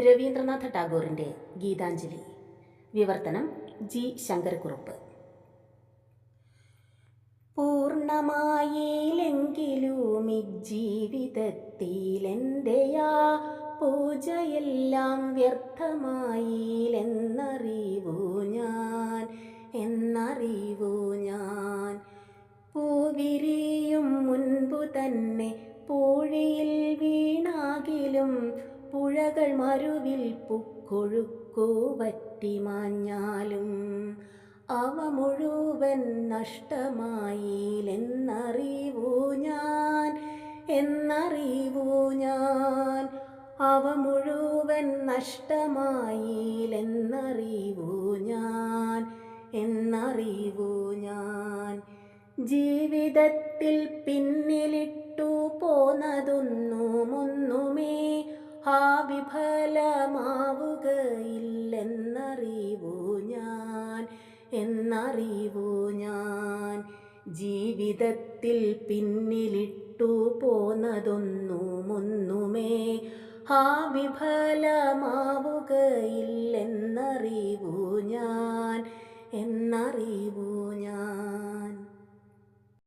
രവീന്ദ്രനാഥ ടാഗോറിൻ്റെ ഗീതാഞ്ജലി. വിവർത്തനം ജി ശങ്കരക്കുറുപ്പ്. പൂർണ്ണമായില്ലെങ്കിലും ഇജ്ജീവിതത്തിലെൻ്റെയാ പൂജയെല്ലാം വ്യർത്ഥമായില്ലെന്നറിവു ഞാൻ. പൂവിരിയും മുൻപു തന്നെ പൂഴിയിൽ വീണാകിലും പുഴകൾ മരുവിൽ പുക്കൊഴുക്കു വറ്റിമാഞ്ഞാലും അവ മുഴുവൻ നഷ്ടമായില്ലെന്നറിവു ഞാൻ. അവ മുഴുവൻ നഷ്ടമായില്ലെന്നറിവു ഞാൻ. ജീവിതത്തിൽ പിന്നിലിട്ടു പോന്നതൊന്നുമൊന്നുമേ വിഫലമാവുകയില്ലെന്നറിവു ഞാൻ. ജീവിതത്തിൽ പിന്നിലിട്ടു പോന്നതൊന്നുമൊന്നുമേ വിഫലമാവുകയില്ലെന്നറിവു ഞാൻ.